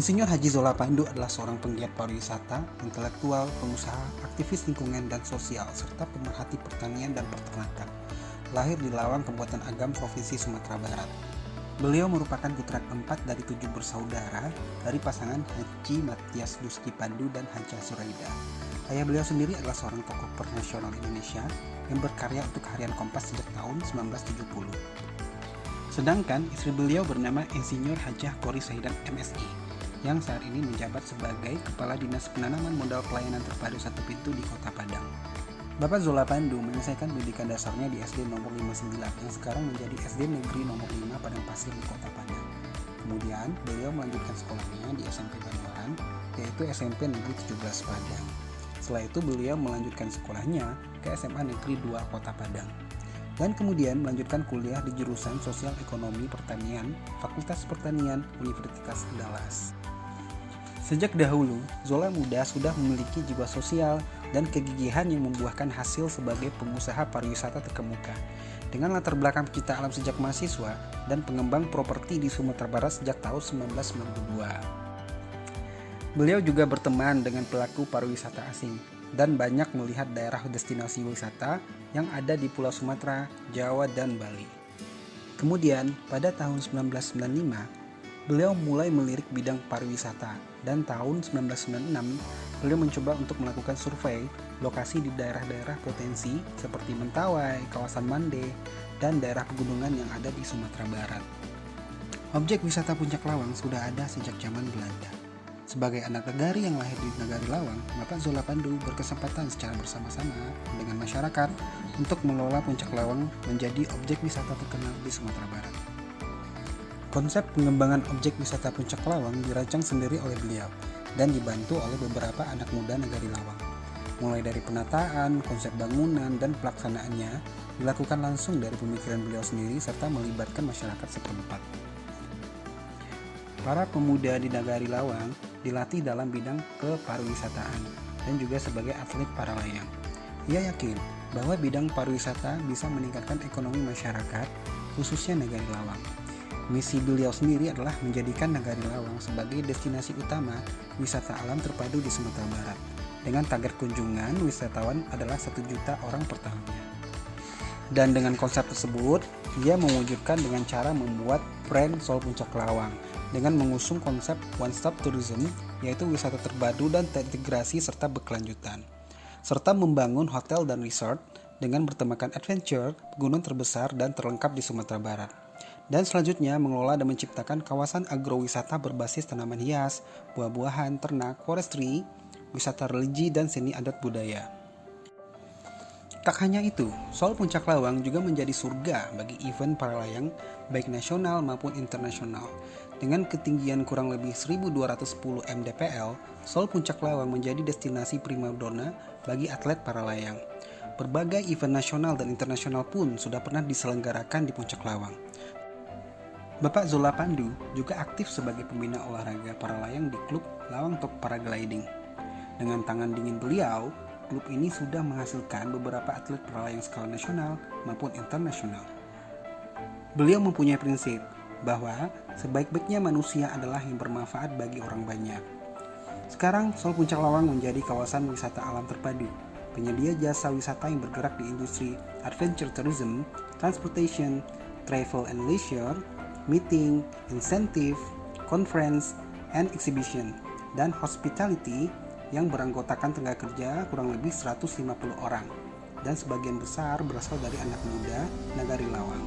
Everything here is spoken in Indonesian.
Insinyur Haji Zola Pandu adalah seorang penggiat pariwisata, intelektual, pengusaha, aktivis lingkungan dan sosial, serta pemerhati pertanian dan peternakan. Lahir di Lawang, Kabupaten Agam, Provinsi Sumatera Barat. Beliau merupakan putra keempat dari 7 bersaudara dari pasangan Haji Matias Duski Pandu dan Haja Suraida. Ayah beliau sendiri adalah seorang tokoh pernasional Indonesia yang berkarya untuk harian Kompas sejak tahun 1970. Sedangkan istri beliau bernama Insinyur Hajah Kori Sahidat MSI, yang saat ini menjabat sebagai Kepala Dinas Penanaman Modal Pelayanan Terpadu Satu Pintu di Kota Padang. Bapak Zola Pandu menyelesaikan pendidikan dasarnya di SD nomor 59 yang sekarang menjadi SD Negeri nomor 5 Padang Pasir di Kota Padang. Kemudian beliau melanjutkan sekolahnya di SMP Banyuwan, yaitu SMP Negeri 17 Padang. Setelah itu beliau melanjutkan sekolahnya ke SMA Negeri 2 Kota Padang. Dan kemudian melanjutkan kuliah di jurusan Sosial Ekonomi Pertanian, Fakultas Pertanian, Universitas Andalas. Sejak dahulu, Zola muda sudah memiliki jiwa sosial dan kegigihan yang membuahkan hasil sebagai pengusaha pariwisata terkemuka. Dengan latar belakang pecinta alam sejak mahasiswa dan pengembang properti di Sumatera Barat sejak tahun 1992. Beliau juga berteman dengan pelaku pariwisata asing dan banyak melihat daerah destinasi wisata yang ada di Pulau Sumatera, Jawa, dan Bali. Kemudian, pada tahun 1995, beliau mulai melirik bidang pariwisata dan tahun 1996 beliau mencoba untuk melakukan survei lokasi di daerah-daerah potensi seperti Mentawai, kawasan Mande, dan daerah pegunungan yang ada di Sumatera Barat. Objek wisata Puncak Lawang sudah ada sejak zaman Belanda. Sebagai anak negari yang lahir di Negari Lawang, Bapak Zola Pandu berkesempatan secara bersama-sama dengan masyarakat untuk mengelola Puncak Lawang menjadi objek wisata terkenal di Sumatera Barat. Konsep pengembangan objek wisata Puncak Lawang dirancang sendiri oleh beliau dan dibantu oleh beberapa anak muda Negari Lawang. Mulai dari penataan, konsep bangunan, dan pelaksanaannya dilakukan langsung dari pemikiran beliau sendiri serta melibatkan masyarakat setempat. Para pemuda di Negari Lawang dilatih dalam bidang kepariwisataan dan juga sebagai atlet para layang. Ia yakin bahwa bidang pariwisata bisa meningkatkan ekonomi masyarakat, khususnya Negari Lawang. Misi beliau sendiri adalah menjadikan Negari Lawang sebagai destinasi utama wisata alam terpadu di Sumatera Barat, dengan target kunjungan wisatawan adalah 1 juta orang per tahunnya. Dan dengan konsep tersebut, ia mewujudkan dengan cara membuat brand Sol Puncak Lawang dengan mengusung konsep one stop tourism, yaitu wisata terpadu dan terintegrasi serta berkelanjutan, serta membangun hotel dan resort dengan bertemakan adventure, gunung terbesar dan terlengkap di Sumatera Barat. Dan selanjutnya mengelola dan menciptakan kawasan agrowisata berbasis tanaman hias, buah-buahan, ternak, forestry, wisata religi, dan seni adat budaya. Tak hanya itu, Sol Puncak Lawang juga menjadi surga bagi event para layang baik nasional maupun internasional. Dengan ketinggian kurang lebih 1210 mdpl, Sol Puncak Lawang menjadi destinasi primadona bagi atlet para layang. Berbagai event nasional dan internasional pun sudah pernah diselenggarakan di Puncak Lawang. Bapak Zola Pandu juga aktif sebagai pembina olahraga para layang di klub Lawang Top Paragliding. Dengan tangan dingin beliau, klub ini sudah menghasilkan beberapa atlet para layang skala nasional maupun internasional. Beliau mempunyai prinsip bahwa sebaik-baiknya manusia adalah yang bermanfaat bagi orang banyak. Sekarang Sol Puncak Lawang menjadi kawasan wisata alam terpadu, penyedia jasa wisata yang bergerak di industri adventure tourism, transportation, travel and leisure, meeting, insentif, conference, and exhibition, dan hospitality yang beranggotakan tenaga kerja kurang lebih 150 orang, dan sebagian besar berasal dari anak muda Negari Lawang.